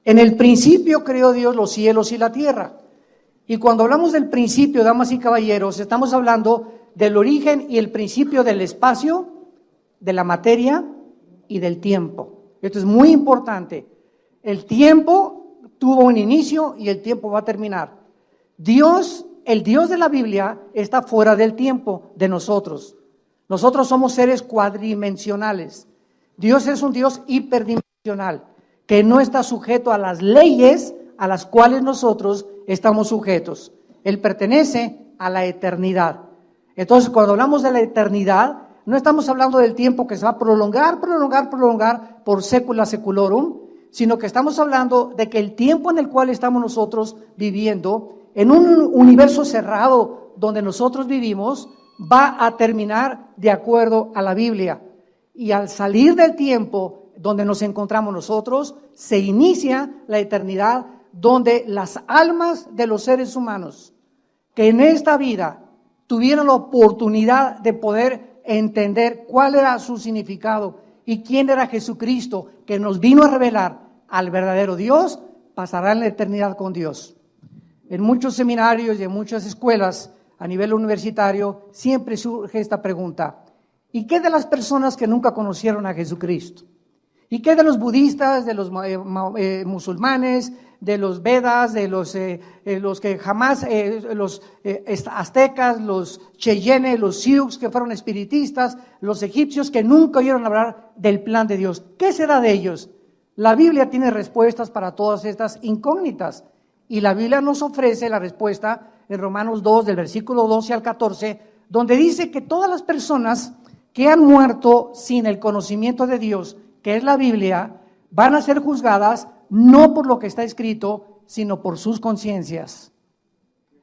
En el principio creó Dios los cielos y la tierra. Y cuando hablamos del principio, damas y caballeros, estamos hablando del origen y el principio del espacio, de la materia y del tiempo. Esto es muy importante. El tiempo tuvo un inicio y el tiempo va a terminar. Dios, el Dios de la Biblia, está fuera del tiempo de nosotros. Nosotros somos seres cuadridimensionales. Dios es un Dios hiperdimensional, que no está sujeto a las leyes a las cuales nosotros estamos sujetos. Él pertenece a la eternidad. Entonces, cuando hablamos de la eternidad, no estamos hablando del tiempo que se va a prolongar por sécula seculorum, sino que estamos hablando de que el tiempo en el cual estamos nosotros viviendo, en un universo cerrado donde nosotros vivimos, va a terminar de acuerdo a la Biblia. Y al salir del tiempo donde nos encontramos nosotros, se inicia la eternidad, donde las almas de los seres humanos que en esta vida tuvieron la oportunidad de poder entender cuál era su significado y quién era Jesucristo, que nos vino a revelar al verdadero Dios, pasarán la eternidad con Dios. En muchos seminarios y en muchas escuelas a nivel universitario siempre surge esta pregunta: ¿y qué de las personas que nunca conocieron a Jesucristo? ¿Y qué de los budistas, de los musulmanes, de los Vedas, de los que jamás, los aztecas, los cheyennes, los sioux que fueron espiritistas, los egipcios que nunca oyeron hablar del plan de Dios? ¿Qué será de ellos? La Biblia tiene respuestas para todas estas incógnitas, y la Biblia nos ofrece la respuesta en Romanos 2, del versículo 12 al 14, donde dice que todas las personas que han muerto sin el conocimiento de Dios, que es la Biblia, van a ser juzgadas no por lo que está escrito, sino por sus conciencias.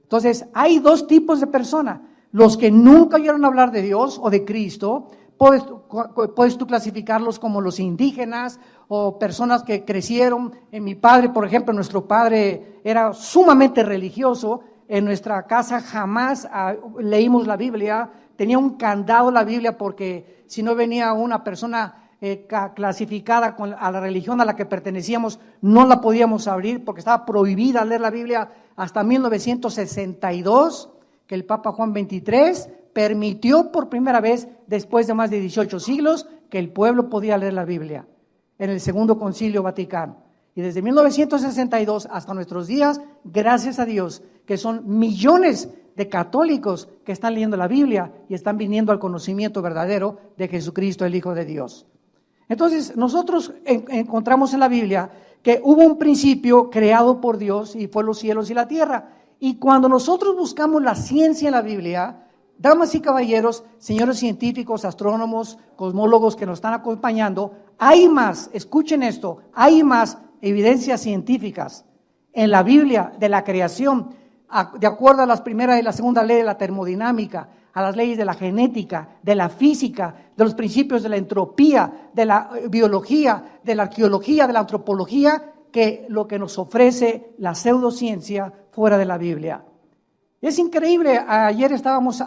Entonces, hay dos tipos de personas: los que nunca oyeron hablar de Dios o de Cristo. Puedes tú clasificarlos como los indígenas o personas que crecieron. En mi padre, por ejemplo, nuestro padre era sumamente religioso. En nuestra casa jamás leímos la Biblia. Tenía un candado la Biblia, porque si no venía una persona clasificada a la religión a la que pertenecíamos, no la podíamos abrir, porque estaba prohibida leer la Biblia hasta 1962, que el Papa Juan XXIII permitió por primera vez, después de más de 18 siglos, que el pueblo podía leer la Biblia, en el Segundo Concilio Vaticano. Y desde 1962 hasta nuestros días, gracias a Dios, que son millones de católicos que están leyendo la Biblia y están viniendo al conocimiento verdadero de Jesucristo, el Hijo de Dios. Entonces, nosotros encontramos en la Biblia que hubo un principio creado por Dios y fue los cielos y la tierra. Y cuando nosotros buscamos la ciencia en la Biblia, damas y caballeros, señores científicos, astrónomos, cosmólogos que nos están acompañando, hay más, escuchen esto, hay más evidencias científicas en la Biblia de la creación, de acuerdo a las primera y la segunda ley de la termodinámica, a las leyes de la genética, de la física, de los principios de la entropía, de la biología, de la arqueología, de la antropología, que lo que nos ofrece la pseudociencia fuera de la Biblia. Es increíble. Antier estábamos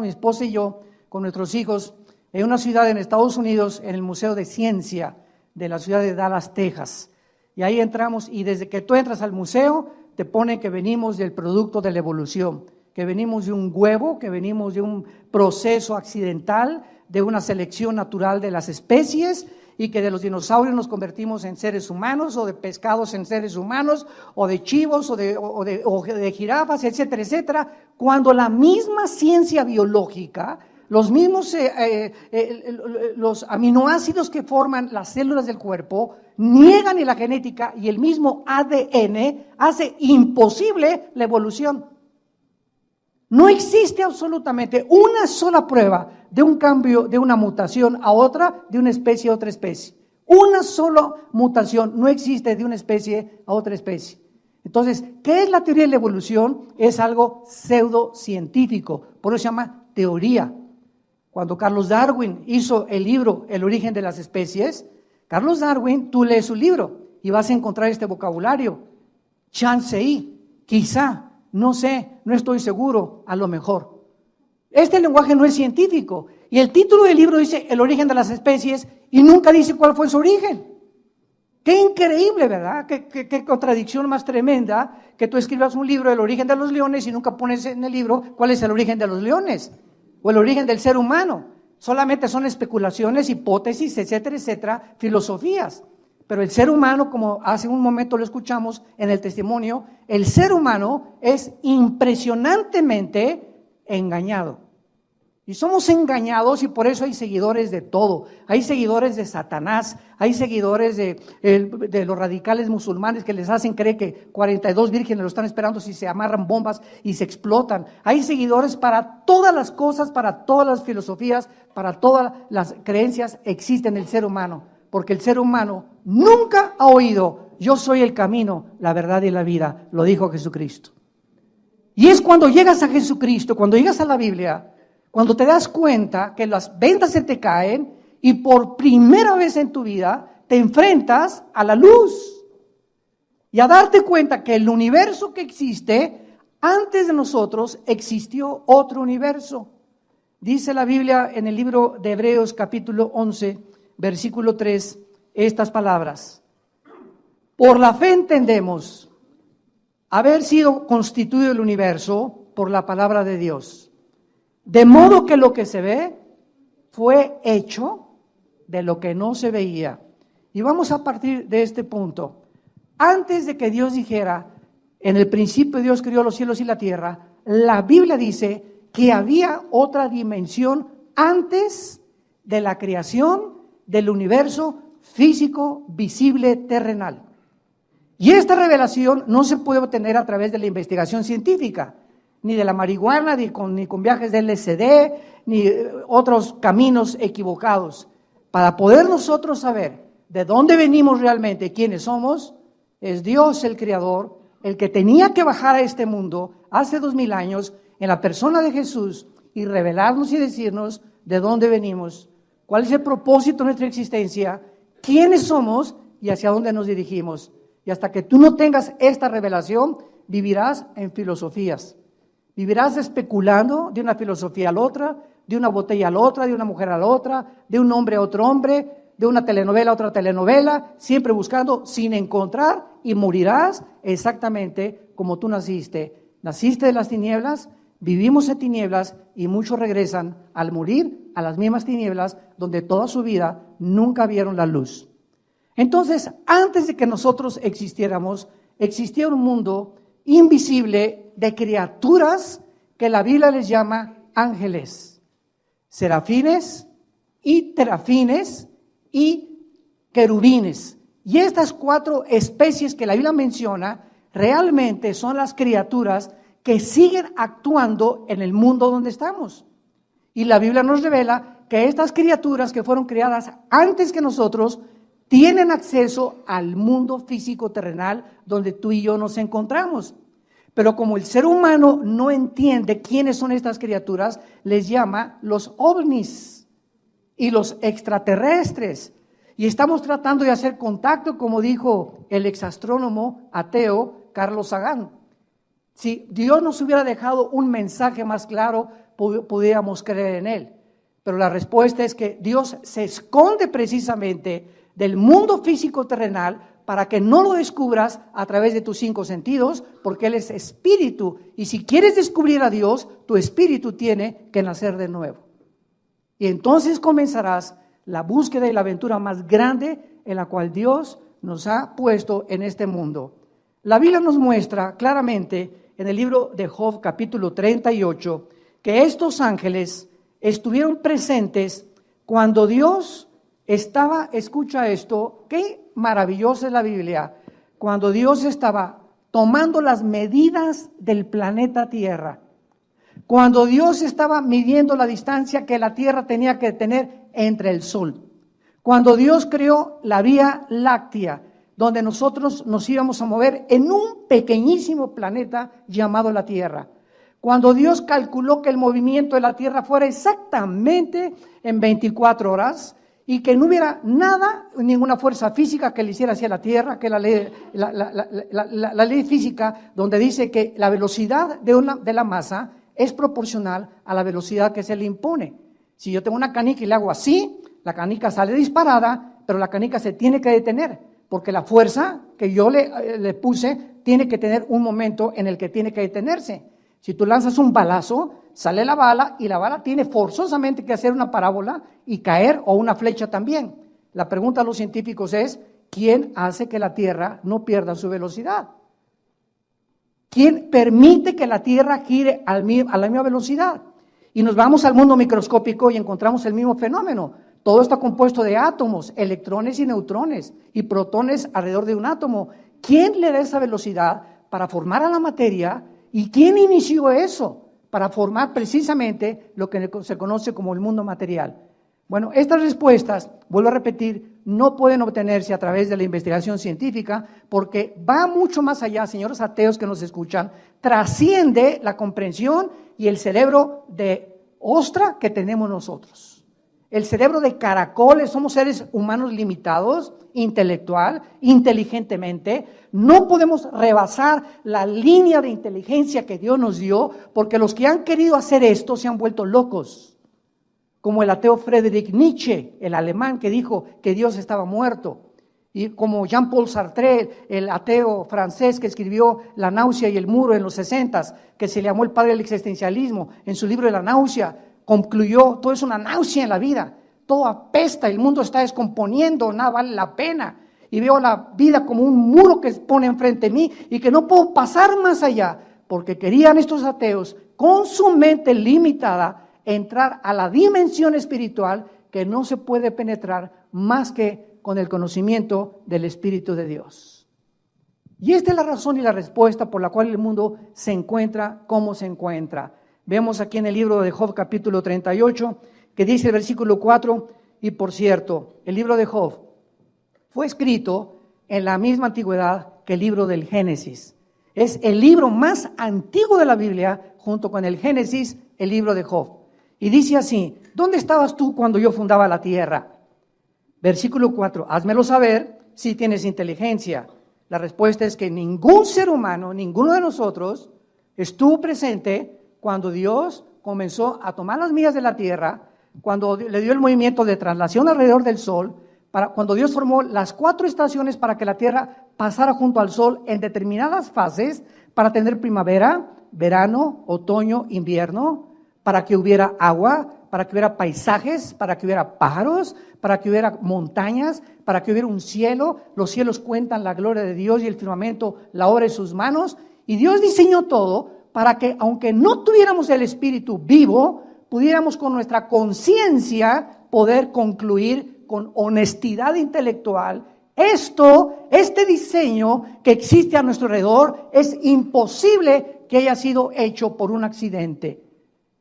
mi esposa y yo con nuestros hijos en una ciudad en Estados Unidos, en el Museo de Ciencia de la ciudad de Dallas, Texas. Y ahí entramos, y desde que tú entras al museo, te pone que venimos del producto de la evolución, que venimos de un huevo, que venimos de un proceso accidental, de una selección natural de las especies, y que de los dinosaurios nos convertimos en seres humanos, o de pescados en seres humanos, o de chivos, o de jirafas, etcétera, etcétera, cuando la misma ciencia biológica, los mismos los aminoácidos que forman las células del cuerpo, niegan en la genética, y el mismo ADN hace imposible la evolución. No existe absolutamente una sola prueba de un cambio, de una mutación a otra, de una especie a otra especie. Una sola mutación no existe de una especie a otra especie. Entonces, ¿qué es la teoría de la evolución? Es algo pseudocientífico, por eso se llama teoría. Cuando Carlos Darwin hizo el libro El origen de las especies, Carlos Darwin, tú lees su libro y vas a encontrar este vocabulario: chance y, quizá, no sé, no estoy seguro, a lo mejor. Este lenguaje no es científico, y el título del libro dice El origen de las especies y nunca dice cuál fue su origen. Qué increíble, ¿verdad? Qué contradicción más tremenda que tú escribas un libro del origen de los leones y nunca pones en el libro cuál es el origen de los leones o el origen del ser humano. Solamente son especulaciones, hipótesis, etcétera, etcétera, filosofías. Pero el ser humano, como hace un momento lo escuchamos en el testimonio, el ser humano es impresionantemente engañado. Y somos engañados y por eso hay seguidores de todo. Hay seguidores de Satanás, hay seguidores de los radicales musulmanes que les hacen creer que 42 vírgenes lo están esperando si se amarran bombas y se explotan. Hay seguidores para todas las cosas, para todas las filosofías, para todas las creencias existen en el ser humano. Porque el ser humano nunca ha oído, yo soy el camino, la verdad y la vida, lo dijo Jesucristo. Y es cuando llegas a Jesucristo, cuando llegas a la Biblia, cuando te das cuenta que las vendas se te caen y por primera vez en tu vida te enfrentas a la luz y a darte cuenta que el universo que existe, antes de nosotros existió otro universo. Dice la Biblia en el libro de Hebreos capítulo 11, versículo 3, estas palabras. Por la fe entendemos haber sido constituido el universo por la palabra de Dios. De modo que lo que se ve fue hecho de lo que no se veía. Y vamos a partir de este punto. Antes de que Dios dijera, en el principio Dios creó los cielos y la tierra, la Biblia dice que había otra dimensión antes de la creación del universo físico, visible, terrenal. Y esta revelación no se puede obtener a través de la investigación científica, ni de la marihuana, ni con viajes de LSD, ni otros caminos equivocados. Para poder nosotros saber de dónde venimos realmente, quiénes somos, es Dios el Creador, el que tenía que bajar a este mundo hace 2000 años en la persona de Jesús y revelarnos y decirnos de dónde venimos, cuál es el propósito de nuestra existencia, quiénes somos y hacia dónde nos dirigimos. Y hasta que tú no tengas esta revelación, vivirás en filosofías. Vivirás especulando de una filosofía a la otra, de una botella a la otra, de una mujer a la otra, de un hombre a otro hombre, de una telenovela a otra telenovela, siempre buscando sin encontrar y morirás exactamente como tú naciste. Naciste de las tinieblas, vivimos en tinieblas y muchos regresan al morir a las mismas tinieblas donde toda su vida nunca vieron la luz. Entonces, antes de que nosotros existiéramos, existía un mundo invisible de criaturas que la Biblia les llama ángeles, serafines y terafines y querubines. Y estas 4 especies que la Biblia menciona realmente son las criaturas que siguen actuando en el mundo donde estamos. Y la Biblia nos revela que estas criaturas que fueron creadas antes que nosotros tienen acceso al mundo físico terrenal donde tú y yo nos encontramos. Pero como el ser humano no entiende quiénes son estas criaturas, les llama los ovnis y los extraterrestres. Y estamos tratando de hacer contacto, como dijo el exastrónomo ateo Carlos Sagan. Si Dios nos hubiera dejado un mensaje más claro, pudiéramos creer en él. Pero la respuesta es que Dios se esconde precisamente del mundo físico terrenal para que no lo descubras a través de tus 5 sentidos, porque Él es espíritu. Y si quieres descubrir a Dios, tu espíritu tiene que nacer de nuevo. Y entonces comenzarás la búsqueda y la aventura más grande en la cual Dios nos ha puesto en este mundo. La Biblia nos muestra claramente en el libro de Job, capítulo 38, que estos ángeles estuvieron presentes cuando Dios estaba, escucha esto, qué maravillosa es la Biblia, cuando Dios estaba tomando las medidas del planeta Tierra, cuando Dios estaba midiendo la distancia que la Tierra tenía que tener entre el Sol, cuando Dios creó la Vía Láctea, donde nosotros nos íbamos a mover en un pequeñísimo planeta llamado la Tierra, cuando Dios calculó que el movimiento de la Tierra fuera exactamente en 24 horas, y que no hubiera nada, ninguna fuerza física que le hiciera hacia la Tierra, que la ley física, donde dice que la velocidad de la masa es proporcional a la velocidad que se le impone. Si yo tengo una canica y le hago así, la canica sale disparada, pero la canica se tiene que detener, porque la fuerza que yo le puse tiene que tener un momento en el que tiene que detenerse. Si tú lanzas un balazo, sale la bala y la bala tiene forzosamente que hacer una parábola y caer, o una flecha también. La pregunta a los científicos es, ¿quién hace que la Tierra no pierda su velocidad? ¿Quién permite que la Tierra gire a la misma velocidad? Y nos vamos al mundo microscópico y encontramos el mismo fenómeno. Todo está compuesto de átomos, electrones y neutrones y protones alrededor de un átomo. ¿Quién le da esa velocidad para formar a la materia? ¿Y quién inició eso para formar precisamente lo que se conoce como el mundo material? Bueno, estas respuestas, vuelvo a repetir, no pueden obtenerse a través de la investigación científica porque va mucho más allá, señores ateos que nos escuchan, trasciende la comprensión y el cerebro de ostra que tenemos nosotros. El cerebro de caracoles, somos seres humanos limitados, intelectual, inteligentemente. No podemos rebasar la línea de inteligencia que Dios nos dio, porque los que han querido hacer esto se han vuelto locos. Como el ateo Friedrich Nietzsche, el alemán, que dijo que Dios estaba muerto. Y como Jean-Paul Sartre, el ateo francés que escribió La náusea y el muro en los 60s, que se le llamó el padre del existencialismo, en su libro de La náusea, concluyó, todo es una náusea en la vida, todo apesta, el mundo está descomponiendo, nada vale la pena, y veo la vida como un muro que se pone enfrente de mí y que no puedo pasar más allá, porque querían estos ateos, con su mente limitada, entrar a la dimensión espiritual que no se puede penetrar más que con el conocimiento del Espíritu de Dios. Y esta es la razón y la respuesta por la cual el mundo se encuentra como se encuentra. Vemos aquí en el libro de Job capítulo 38, que dice el versículo 4, y por cierto, el libro de Job fue escrito en la misma antigüedad que el libro del Génesis. Es el libro más antiguo de la Biblia, junto con el Génesis, el libro de Job. Y dice así, ¿dónde estabas tú cuando yo fundaba la tierra? Versículo 4, házmelo saber si tienes inteligencia. La respuesta es que ningún ser humano, ninguno de nosotros, estuvo presente cuando Dios comenzó a tomar las millas de la tierra, cuando le dio el movimiento de traslación alrededor del sol, cuando Dios formó las 4 estaciones para que la tierra pasara junto al sol en determinadas fases, para tener primavera, verano, otoño, invierno, para que hubiera agua, para que hubiera paisajes, para que hubiera pájaros, para que hubiera montañas, para que hubiera un cielo. Los cielos cuentan la gloria de Dios y el firmamento la obra de sus manos. Y Dios diseñó todo para que, aunque no tuviéramos el Espíritu vivo, pudiéramos con nuestra conciencia poder concluir con honestidad intelectual. Este diseño que existe a nuestro alrededor es imposible que haya sido hecho por un accidente.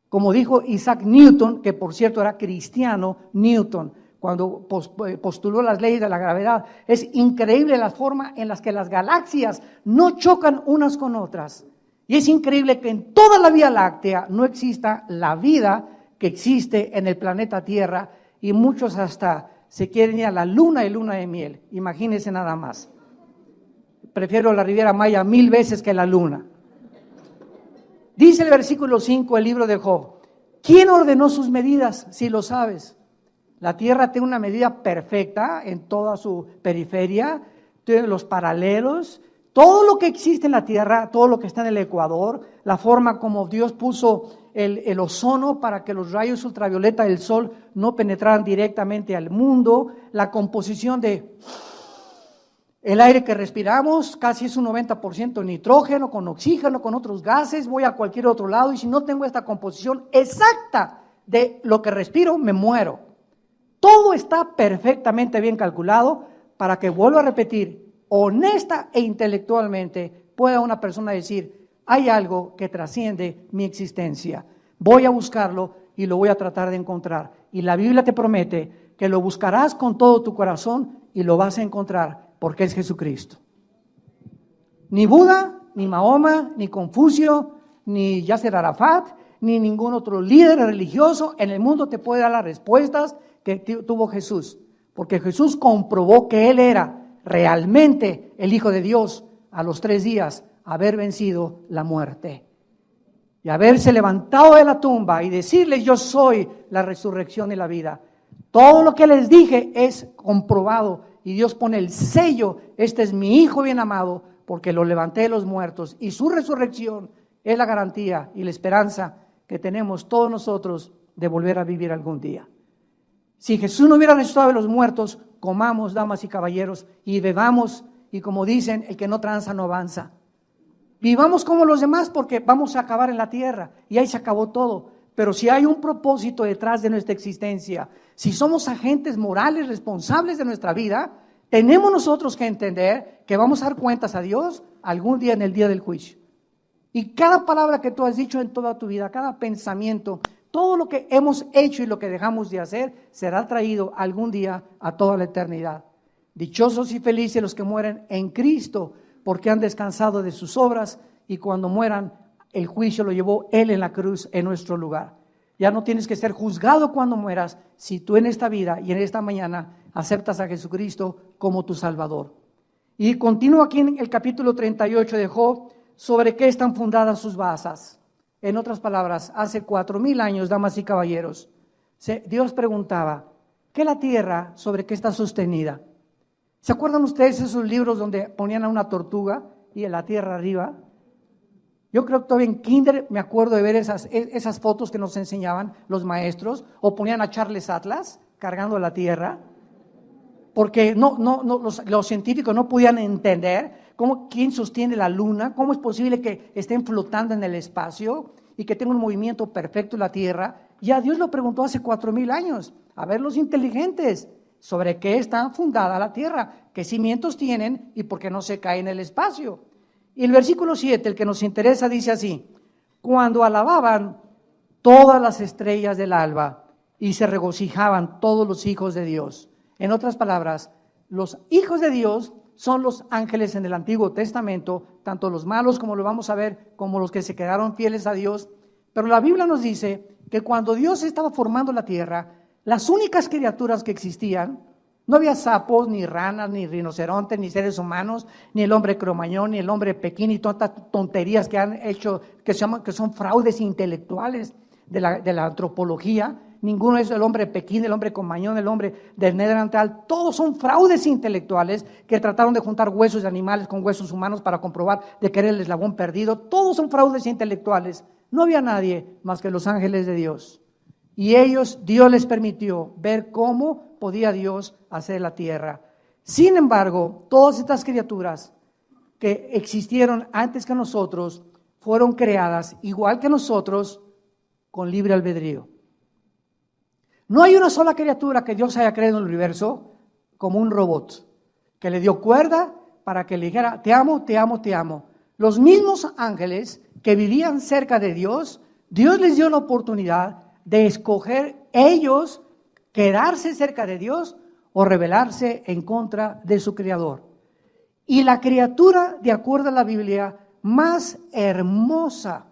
Como dijo Isaac Newton, que por cierto era cristiano, Newton, cuando postuló las leyes de la gravedad, es increíble la forma en la que las galaxias no chocan unas con otras. Y es increíble que en toda la Vía Láctea no exista la vida que existe en el planeta Tierra, y muchos hasta se quieren ir a la luna y luna de miel. Imagínense nada más. Prefiero la Riviera Maya 1000 veces que la luna. Dice el versículo 5 del libro de Job, ¿quién ordenó sus medidas? Si lo sabes. La tierra tiene una medida perfecta en toda su periferia, tiene los paralelos, todo lo que existe en la tierra, todo lo que está en el ecuador, la forma como Dios puso el ozono para que los rayos ultravioleta del sol no penetraran directamente al mundo, la composición de el aire que respiramos, casi es un 90% nitrógeno, con oxígeno, con otros gases. Voy a cualquier otro lado y si no tengo esta composición exacta de lo que respiro, me muero. Todo está perfectamente bien calculado para que, vuelvo a repetir, honesta e intelectualmente pueda una persona decir, hay algo que trasciende mi existencia. Voy a buscarlo y lo voy a tratar de encontrar. Y la Biblia te promete que lo buscarás con todo tu corazón y lo vas a encontrar, porque es Jesucristo. Ni Buda, ni Mahoma, ni Confucio, ni Yasser Arafat, ni ningún otro líder religioso en el mundo te puede dar las respuestas que tuvo Jesús. Porque Jesús comprobó que Él era realmente el Hijo de Dios a los 3 días, haber vencido la muerte. Y haberse levantado de la tumba y decirles, yo soy la resurrección y la vida. Todo lo que les dije es comprobado y Dios pone el sello: este es mi Hijo bien amado, porque lo levanté de los muertos, y su resurrección es la garantía y la esperanza que tenemos todos nosotros de volver a vivir algún día. Si Jesús no hubiera resucitado de los muertos, comamos, damas y caballeros, y bebamos, y como dicen, el que no tranza no avanza. Vivamos como los demás, porque vamos a acabar en la tierra y ahí se acabó todo. Pero si hay un propósito detrás de nuestra existencia, si somos agentes morales responsables de nuestra vida, tenemos nosotros que entender que vamos a dar cuentas a Dios algún día, en el día del juicio. Y cada palabra que tú has dicho en toda tu vida, cada pensamiento, todo lo que hemos hecho y lo que dejamos de hacer, será traído algún día a toda la eternidad. Dichosos y felices los que mueren en Cristo, porque han descansado de sus obras, y cuando mueran, el juicio lo llevó Él en la cruz en nuestro lugar. Ya no tienes que ser juzgado cuando mueras, si tú en esta vida y en esta mañana aceptas a Jesucristo como tu Salvador. Y continúa aquí en el capítulo 38 de Job, sobre qué están fundadas sus bases. En otras palabras, hace 4,000 años, damas y caballeros, Dios preguntaba: ¿qué la tierra sobre qué está sostenida? ¿Se acuerdan ustedes esos libros donde ponían a una tortuga y en la tierra arriba? Yo creo que todavía en kinder me acuerdo de ver esas fotos que nos enseñaban los maestros, o ponían a Charles Atlas cargando la tierra, porque los científicos no podían entender quién sostiene la luna, cómo es posible que estén flotando en el espacio y que tenga un movimiento perfecto la tierra. Ya Dios lo preguntó hace 4,000 años. A ver, los inteligentes, ¿sobre qué está fundada la tierra? ¿Qué cimientos tienen y por qué no se cae en el espacio? Y el versículo 7, el que nos interesa, dice así: cuando alababan todas las estrellas del alba y se regocijaban todos los hijos de Dios. En otras palabras, los hijos de Dios son los ángeles en el Antiguo Testamento, tanto los malos, como lo vamos a ver, como los que se quedaron fieles a Dios. Pero la Biblia nos dice que cuando Dios estaba formando la tierra, las únicas criaturas que existían, no había sapos, ni ranas, ni rinocerontes, ni seres humanos, ni el hombre cromañón, ni el hombre Pekín, y tantas tonterías que han hecho, que son fraudes intelectuales de la antropología. Ninguno es el hombre Pekín, el hombre cromañón, el hombre del Neandertal. Todos son fraudes intelectuales que trataron de juntar huesos de animales con huesos humanos para comprobar de que era el eslabón perdido. Todos son fraudes intelectuales. No había nadie más que los ángeles de Dios. Y Dios les permitió ver cómo podía Dios hacer la tierra. Sin embargo, todas estas criaturas que existieron antes que nosotros fueron creadas igual que nosotros, con libre albedrío. No hay una sola criatura que Dios haya creado en el universo como un robot, que le dio cuerda para que le dijera: te amo, te amo, te amo. Los mismos ángeles que vivían cerca de Dios, Dios les dio la oportunidad de escoger ellos quedarse cerca de Dios o rebelarse en contra de su Creador. Y la criatura, de acuerdo a la Biblia, más hermosa,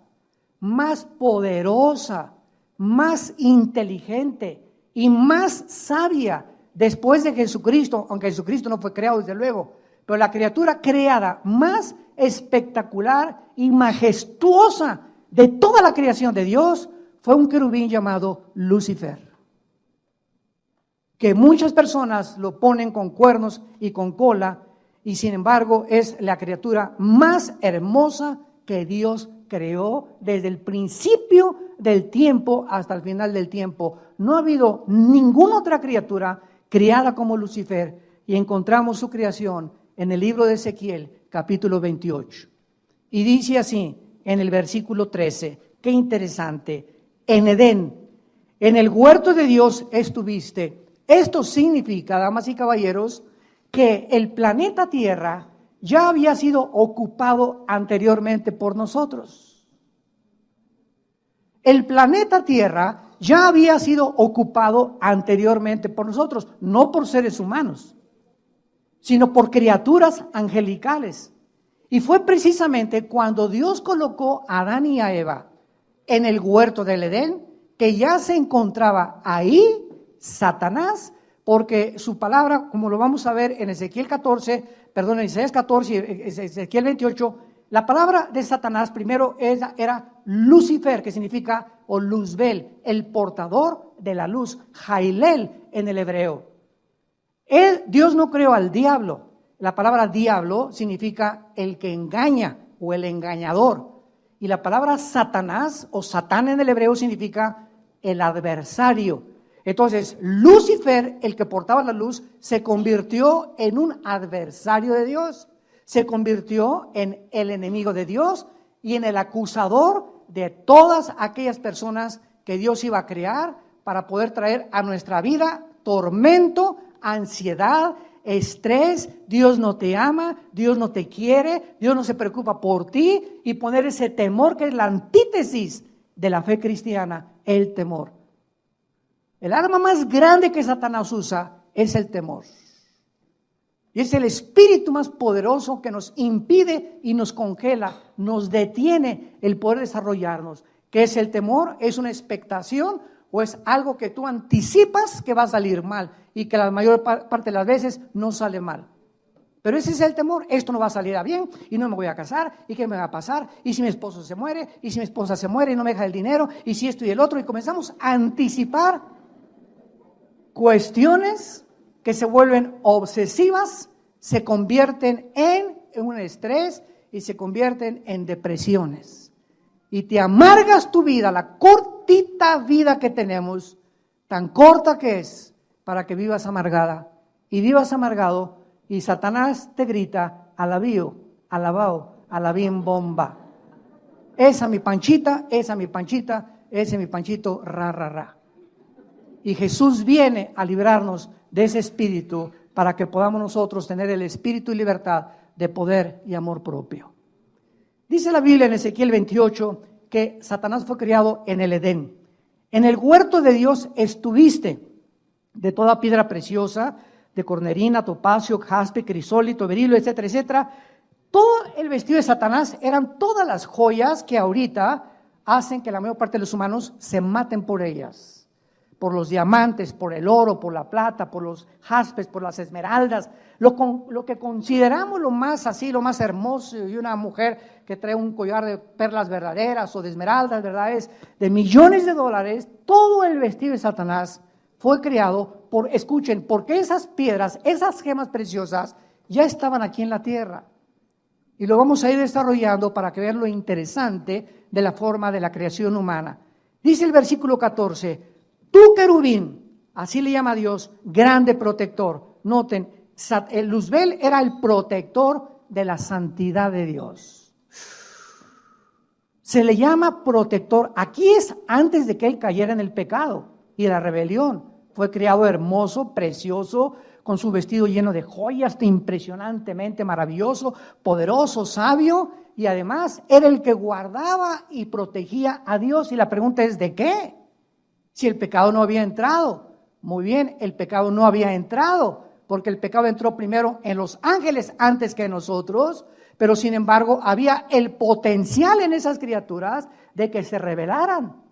más poderosa, más inteligente y más sabia después de Jesucristo, aunque Jesucristo no fue creado desde luego, pero la criatura creada más espectacular y majestuosa de toda la creación de Dios fue un querubín llamado Lucifer, que muchas personas lo ponen con cuernos y con cola, y sin embargo es la criatura más hermosa que Dios creó desde el principio del tiempo hasta el final del tiempo. No ha habido ninguna otra criatura creada como Lucifer, y encontramos su creación en el libro de Ezequiel, capítulo 28. Y dice así en el versículo 13, qué interesante: en Edén, en el huerto de Dios estuviste. Esto significa, damas y caballeros, que el planeta Tierra ya había sido ocupado anteriormente por nosotros. El planeta Tierra ya había sido ocupado anteriormente por nosotros, no por seres humanos, sino por criaturas angelicales. Y fue precisamente cuando Dios colocó a Adán y a Eva en el huerto del Edén que ya se encontraba ahí Satanás, porque su palabra, como lo vamos a ver en Isaías 14 y Ezequiel 28, la palabra de Satanás primero era Lucifer, que significa, o Luzbel, el portador de la luz, Jailel en el hebreo. Dios no creó al diablo. La palabra diablo significa el que engaña o el engañador. Y la palabra Satanás o Satán en el hebreo significa el adversario. Entonces, Lucifer, el que portaba la luz, se convirtió en un adversario de Dios. Se convirtió en el enemigo de Dios y en el acusador de todas aquellas personas que Dios iba a crear para poder traer a nuestra vida tormento, ansiedad, estrés. Dios no te ama, Dios no te quiere, Dios no se preocupa por ti, y poner ese temor que es la antítesis de la fe cristiana, el temor. El arma más grande que Satanás usa es el temor. Y es el espíritu más poderoso que nos impide y nos congela, nos detiene el poder desarrollarnos. ¿Qué es el temor? Es una expectación o es algo que tú anticipas que va a salir mal y que la mayor parte de las veces no sale mal. Pero ese es el temor. Esto no va a salir a bien y no me voy a casar, y qué me va a pasar, y si mi esposo se muere, y si mi esposa se muere y no me deja el dinero, y si esto y el otro, y comenzamos a anticipar cuestiones que se vuelven obsesivas, se convierten en un estrés y se convierten en depresiones. Y te amargas tu vida, la cortita vida que tenemos, tan corta que es, para que vivas amargada y vivas amargado, y Satanás te grita: alabío, alabao, alabín bomba. Esa mi panchita, esa mi panchita, ese mi panchito, ra, ra, ra. Y Jesús viene a librarnos de ese espíritu para que podamos nosotros tener el espíritu y libertad de poder y amor propio. Dice la Biblia en Ezequiel 28 que Satanás fue criado en el Edén. En el huerto de Dios estuviste, de toda piedra preciosa, de cornerina, topacio, jaspe, crisólito, berilo, etcétera, etcétera. Todo el vestido de Satanás eran todas las joyas que ahorita hacen que la mayor parte de los humanos se maten por ellas. Por los diamantes, por el oro, por la plata, por los jaspes, por las esmeraldas, lo que consideramos lo más así, lo más hermoso, y una mujer que trae un collar de perlas verdaderas o de esmeraldas, ¿verdad? Es de millones de dólares. Todo el vestido de Satanás fue creado por, escuchen, porque esas piedras, esas gemas preciosas ya estaban aquí en la tierra. Y lo vamos a ir desarrollando para que vean lo interesante de la forma de la creación humana. Dice el versículo 14: tú, querubín, así le llama a Dios, grande protector. Noten, el Luzbel era el protector de la santidad de Dios. Se le llama protector. Aquí es antes de que él cayera en el pecado y la rebelión. Fue creado hermoso, precioso, con su vestido lleno de joyas, impresionantemente maravilloso, poderoso, sabio, y además era el que guardaba y protegía a Dios. Y la pregunta es, ¿de qué? Si el pecado no había entrado. Muy bien, el pecado no había entrado, porque el pecado entró primero en los ángeles antes que en nosotros, pero sin embargo había el potencial en esas criaturas de que se rebelaran.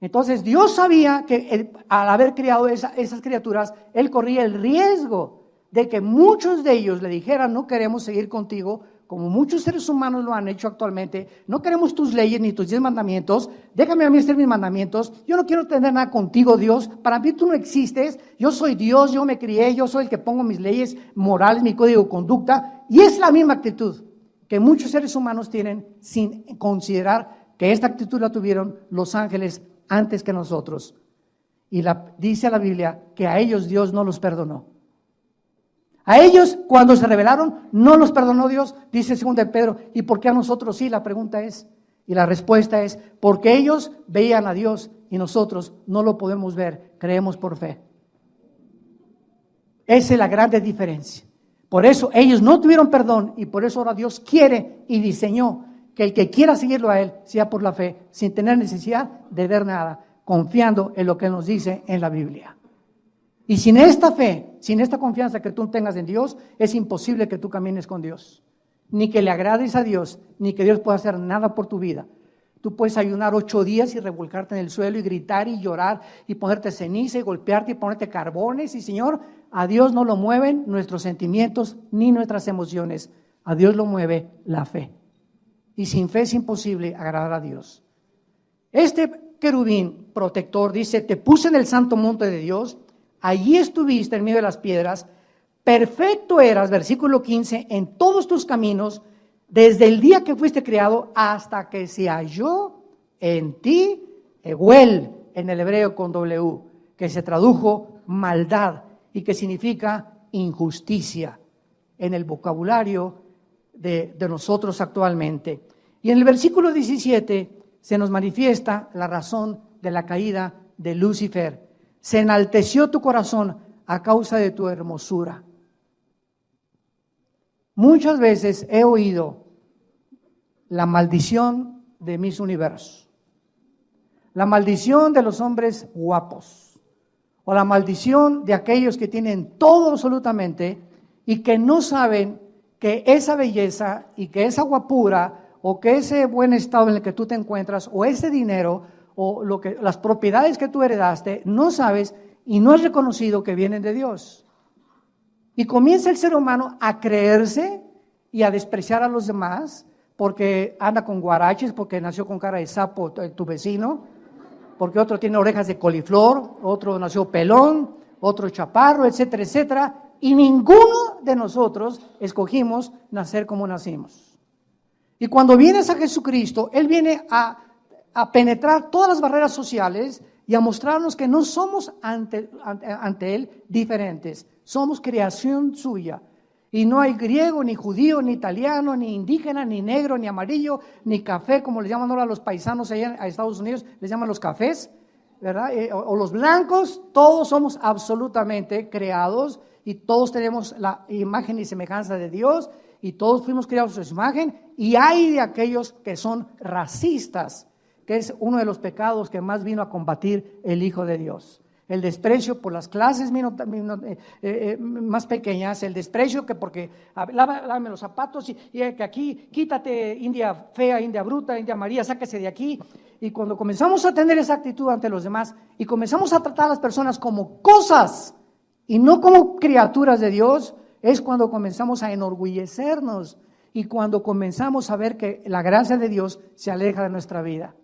Entonces Dios sabía que al haber creado esas criaturas, Él corría el riesgo de que muchos de ellos le dijeran: no queremos seguir contigo, como muchos seres humanos lo han hecho actualmente. No queremos tus leyes ni tus 10 mandamientos. Déjame a mí hacer mis mandamientos. Yo no quiero tener nada contigo, Dios. Para mí tú no existes. Yo soy Dios, yo me crié, yo soy el que pongo mis leyes morales, mi código de conducta. Y es la misma actitud que muchos seres humanos tienen, sin considerar que esta actitud la tuvieron los ángeles antes que nosotros. Y dice la Biblia que a ellos Dios no los perdonó. A ellos, cuando se rebelaron, no los perdonó Dios. Dice 2 de Pedro: ¿y por qué a nosotros sí? La pregunta es, y la respuesta es, porque ellos veían a Dios y nosotros no lo podemos ver, creemos por fe. Esa es la grande diferencia. Por eso ellos no tuvieron perdón, y por eso ahora Dios quiere y diseñó que el que quiera seguirlo a Él sea por la fe, sin tener necesidad de ver nada, confiando en lo que nos dice en la Biblia. Y sin esta fe, sin esta confianza que tú tengas en Dios, es imposible que tú camines con Dios. Ni que le agrades a Dios, ni que Dios pueda hacer nada por tu vida. Tú puedes ayunar 8 días y revolcarte en el suelo y gritar y llorar y ponerte ceniza y golpearte y ponerte carbones. Y Señor, a Dios no lo mueven nuestros sentimientos ni nuestras emociones. A Dios lo mueve la fe. Y sin fe es imposible agradar a Dios. Este querubín protector dice: te puse en el santo monte de Dios, allí estuviste en medio de las piedras, perfecto eras, versículo 15, en todos tus caminos, desde el día que fuiste creado hasta que se halló en ti, Eguel, en el hebreo con W, que se tradujo maldad y que significa injusticia en el vocabulario de nosotros actualmente. Y en el versículo 17 se nos manifiesta la razón de la caída de Lucifer. Se enalteció tu corazón a causa de tu hermosura. Muchas veces he oído la maldición de mis universos, la maldición de los hombres guapos, o la maldición de aquellos que tienen todo absolutamente y que no saben que esa belleza y que esa guapura o que ese buen estado en el que tú te encuentras o ese dinero o las propiedades que tú heredaste, no sabes y no es reconocido que vienen de Dios. Y comienza el ser humano a creerse y a despreciar a los demás porque anda con guaraches, porque nació con cara de sapo tu vecino, porque otro tiene orejas de coliflor, otro nació pelón, otro chaparro, etcétera, etcétera. Y ninguno de nosotros escogimos nacer como nacimos. Y cuando vienes a Jesucristo, Él viene a penetrar todas las barreras sociales y a mostrarnos que no somos ante Él diferentes. Somos creación suya. Y no hay griego, ni judío, ni italiano, ni indígena, ni negro, ni amarillo, ni café, como le llaman ahora los paisanos allá en Estados Unidos, les llaman los cafés, ¿verdad? O los blancos, todos somos absolutamente creados y todos tenemos la imagen y semejanza de Dios y todos fuimos creados a su imagen. Y hay de aquellos que son racistas, que es uno de los pecados que más vino a combatir el Hijo de Dios. El desprecio por las clases más pequeñas, el desprecio que porque lávame los zapatos y que aquí quítate, India fea, India bruta, India María, sáquese de aquí. Y cuando comenzamos a tener esa actitud ante los demás y comenzamos a tratar a las personas como cosas y no como criaturas de Dios, es cuando comenzamos a enorgullecernos y cuando comenzamos a ver que la gracia de Dios se aleja de nuestra vida.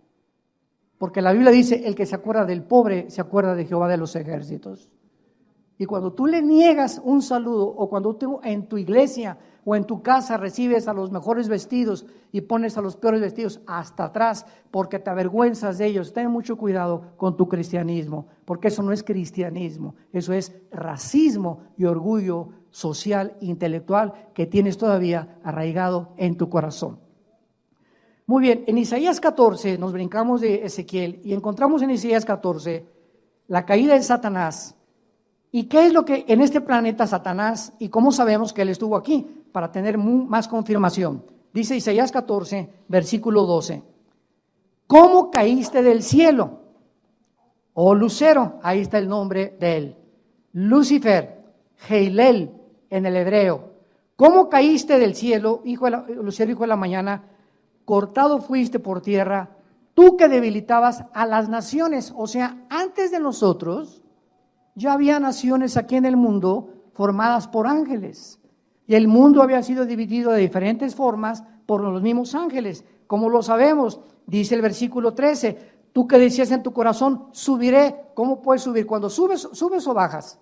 Porque la Biblia dice, el que se acuerda del pobre, se acuerda de Jehová de los ejércitos. Y cuando tú le niegas un saludo, o cuando tú en tu iglesia o en tu casa recibes a los mejores vestidos y pones a los peores vestidos hasta atrás, porque te avergüenzas de ellos, ten mucho cuidado con tu cristianismo, porque eso no es cristianismo, eso es racismo y orgullo social, intelectual, que tienes todavía arraigado en tu corazón. Muy bien, en Isaías 14 nos brincamos de Ezequiel y encontramos en Isaías 14 la caída de Satanás. ¿Y qué es lo que en este planeta Satanás y cómo sabemos que él estuvo aquí? Para tener más confirmación. Dice Isaías 14, versículo 12. ¿Cómo caíste del cielo? Oh Lucero, ahí está el nombre de él. Lucifer, Heilel en el hebreo. ¿Cómo caíste del cielo, Lucero, hijo de la mañana? Cortado fuiste por tierra, tú que debilitabas a las naciones. O sea, antes de nosotros ya había naciones aquí en el mundo formadas por ángeles. Y el mundo había sido dividido de diferentes formas por los mismos ángeles. ¿Cómo lo sabemos? Dice el versículo 13, tú que decías en tu corazón, subiré. ¿Cómo puedes subir? Cuando subes o bajas.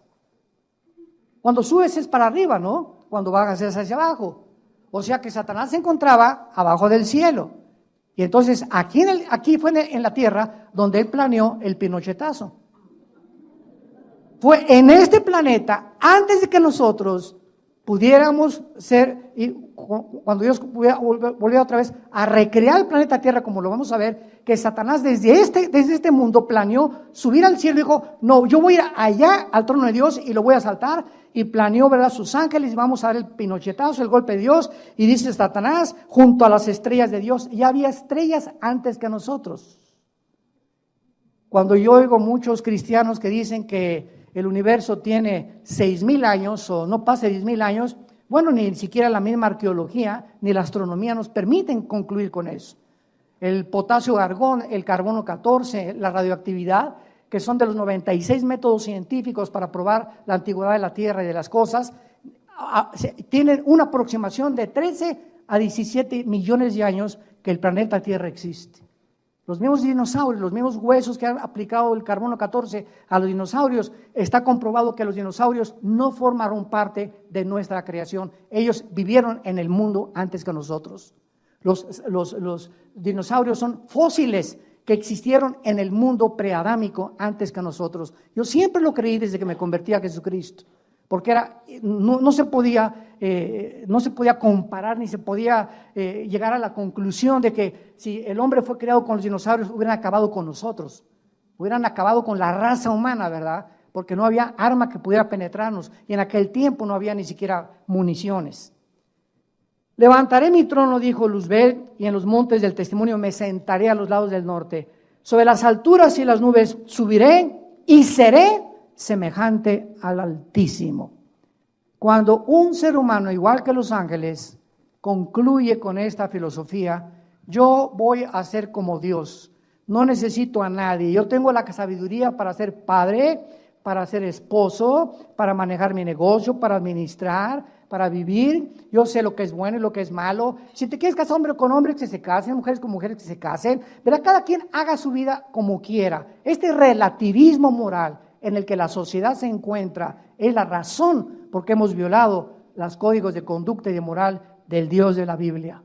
Cuando subes es para arriba, ¿no? Cuando bajas es hacia abajo. O sea que Satanás se encontraba abajo del cielo. Y entonces aquí fue en la tierra donde él planeó el pinochetazo. Fue en este planeta, antes de que nosotros pudiéramos ser, y cuando Dios volvió otra vez a recrear el planeta Tierra, como lo vamos a ver, que Satanás desde este mundo planeó subir al cielo y dijo, no, yo voy a ir allá al trono de Dios y lo voy a asaltar, y planeó, ¿verdad?, sus ángeles, y vamos a dar el pinochetazo, el golpe de Dios, y dice Satanás, junto a las estrellas de Dios. Ya había estrellas antes que nosotros. Cuando yo oigo muchos cristianos que dicen que el universo tiene 6,000 años o no pasa 10,000 años, bueno, ni siquiera la misma arqueología ni la astronomía nos permiten concluir con eso. El potasio argón, el carbono 14, la radioactividad, que son de los 96 métodos científicos para probar la antigüedad de la Tierra y de las cosas, tienen una aproximación de 13 a 17 millones de años que el planeta Tierra existe. Los mismos dinosaurios, los mismos huesos que han aplicado el carbono 14 a los dinosaurios, está comprobado que los dinosaurios no formaron parte de nuestra creación. Ellos vivieron en el mundo antes que nosotros. Los dinosaurios son fósiles que existieron en el mundo preadámico antes que nosotros. Yo siempre lo creí desde que me convertí a Jesucristo, porque no se podía comparar ni se podía llegar a la conclusión de que si el hombre fue creado con los dinosaurios hubieran acabado con nosotros, hubieran acabado con la raza humana, ¿verdad? Porque no había arma que pudiera penetrarnos y en aquel tiempo no había ni siquiera municiones. Levantaré mi trono, dijo Luzbel, y en los montes del testimonio me sentaré a los lados del norte. Sobre las alturas y las nubes subiré y seré semejante al Altísimo. Cuando un ser humano, igual que los ángeles, concluye con esta filosofía, yo voy a ser como Dios, no necesito a nadie, yo tengo la sabiduría para ser padre, para ser esposo, para manejar mi negocio, para administrar, para vivir, yo sé lo que es bueno y lo que es malo. Si te quieres casar hombre con hombre, que se casen, mujeres con mujeres que se casen, ¿verdad? Cada quien haga su vida como quiera. Este relativismo moral en el que la sociedad se encuentra es la razón por qué hemos violado los códigos de conducta y de moral del Dios de la Biblia.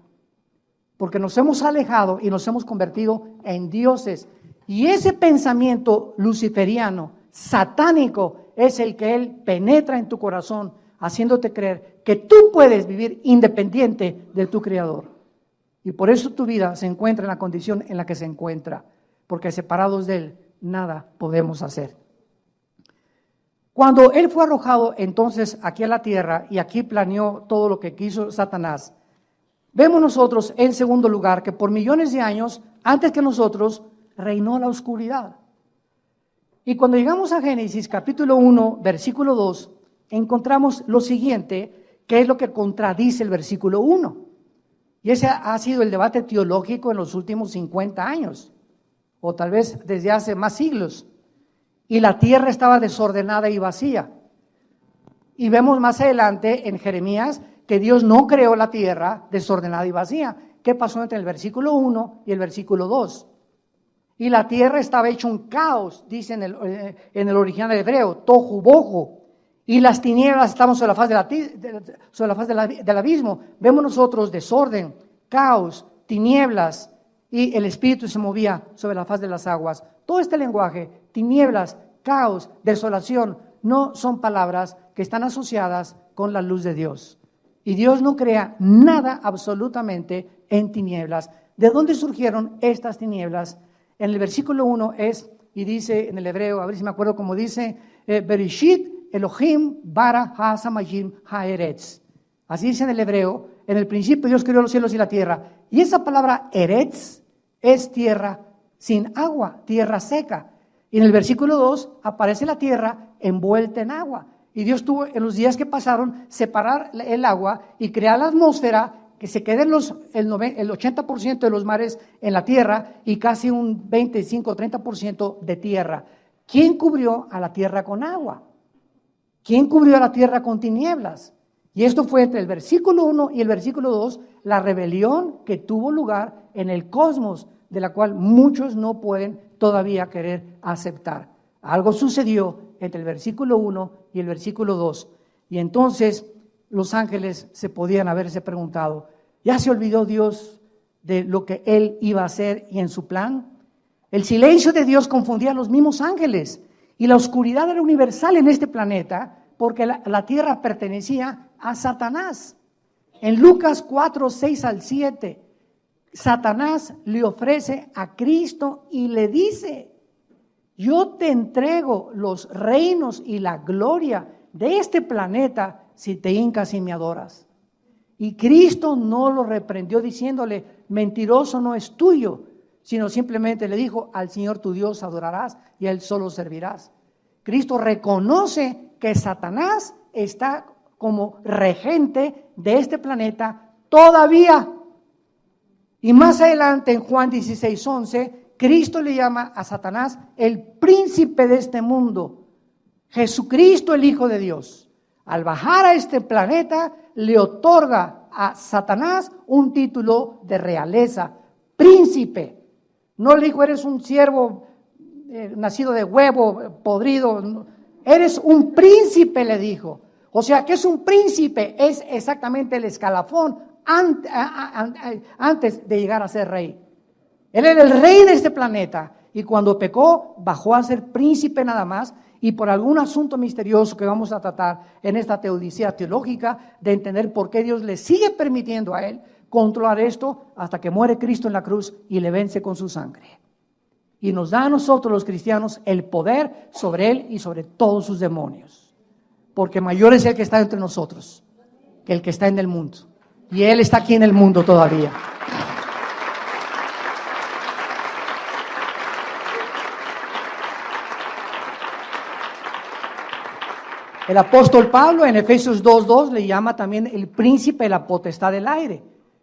Porque nos hemos alejado y nos hemos convertido en dioses. Y ese pensamiento luciferiano, satánico, es el que él penetra en tu corazón, haciéndote creer que tú puedes vivir independiente de tu Creador. Y por eso tu vida se encuentra en la condición en la que se encuentra, porque separados de Él, nada podemos hacer. Cuando Él fue arrojado entonces aquí a la tierra, y aquí planeó todo lo que quiso Satanás, vemos nosotros en segundo lugar que por millones de años, antes que nosotros, reinó la oscuridad. Y cuando llegamos a Génesis capítulo 1, versículo 2, encontramos lo siguiente, que es lo que contradice el versículo 1. Y ese ha sido el debate teológico en los últimos 50 años, o tal vez desde hace más siglos. Y la tierra estaba desordenada y vacía. Y vemos más adelante en Jeremías que Dios no creó la tierra desordenada y vacía. ¿Qué pasó entre el versículo 1 y el versículo 2? Y la tierra estaba hecha un caos, dice en el original hebreo, tohu bohu. Y las tinieblas estaban sobre la faz del abismo. Vemos nosotros desorden, caos, tinieblas, y el Espíritu se movía sobre la faz de las aguas. Todo este lenguaje, tinieblas, caos, desolación, no son palabras que están asociadas con la luz de Dios. Y Dios no crea nada absolutamente en tinieblas. ¿De dónde surgieron estas tinieblas? En el versículo 1 y dice en el hebreo, a ver si me acuerdo cómo dice, Bereshit Elohim bara ha-samayim ha-eretz. Así dice en el hebreo, en el principio Dios creó los cielos y la tierra. Y esa palabra eretz es tierra sin agua, tierra seca. Y en el versículo 2 aparece la tierra envuelta en agua. Y Dios tuvo en los días que pasaron separar el agua y crear la atmósfera, que se queden el 80% de los mares en la tierra y casi un 25-30% de tierra. ¿Quién cubrió a la tierra con agua? ¿Quién cubrió a la tierra con tinieblas? Y esto fue entre el versículo 1 y el versículo 2, la rebelión que tuvo lugar en el cosmos, de la cual muchos no pueden todavía querer aceptar. Algo sucedió entre el versículo 1 y el versículo 2. Y entonces los ángeles se podían haberse preguntado, ¿ya se olvidó Dios de lo que Él iba a hacer y en su plan? El silencio de Dios confundía a los mismos ángeles. Y la oscuridad era universal en este planeta porque la tierra pertenecía a Satanás. En Lucas 4, 6 al 7, Satanás le ofrece a Cristo y le dice, yo te entrego los reinos y la gloria de este planeta si te hincas y me adoras. Y Cristo no lo reprendió diciéndole, mentiroso no es tuyo, sino simplemente le dijo, al Señor tu Dios adorarás y a Él solo servirás. Cristo reconoce que Satanás está como regente de este planeta todavía. Y más adelante en Juan 16, 11, Cristo le llama a Satanás el príncipe de este mundo. Jesucristo, el Hijo de Dios, al bajar a este planeta, le otorga a Satanás un título de realeza, príncipe. No le dijo, eres un siervo nacido de huevo, podrido. No. Eres un príncipe, le dijo. O sea, ¿qué es un príncipe? Es exactamente el escalafón antes de llegar a ser rey. Él era el rey de este planeta y cuando pecó bajó a ser príncipe nada más, y por algún asunto misterioso que vamos a tratar en esta teodicea teológica de entender por qué Dios le sigue permitiendo a él controlar esto hasta que muere Cristo en la cruz y le vence con su sangre. Y nos da a nosotros los cristianos el poder sobre él y sobre todos sus demonios, porque mayor es el que está entre nosotros que el que está en el mundo, y él está aquí en el mundo todavía. El apóstol Pablo en Efesios 2:2 le llama también el príncipe de la potestad del aire.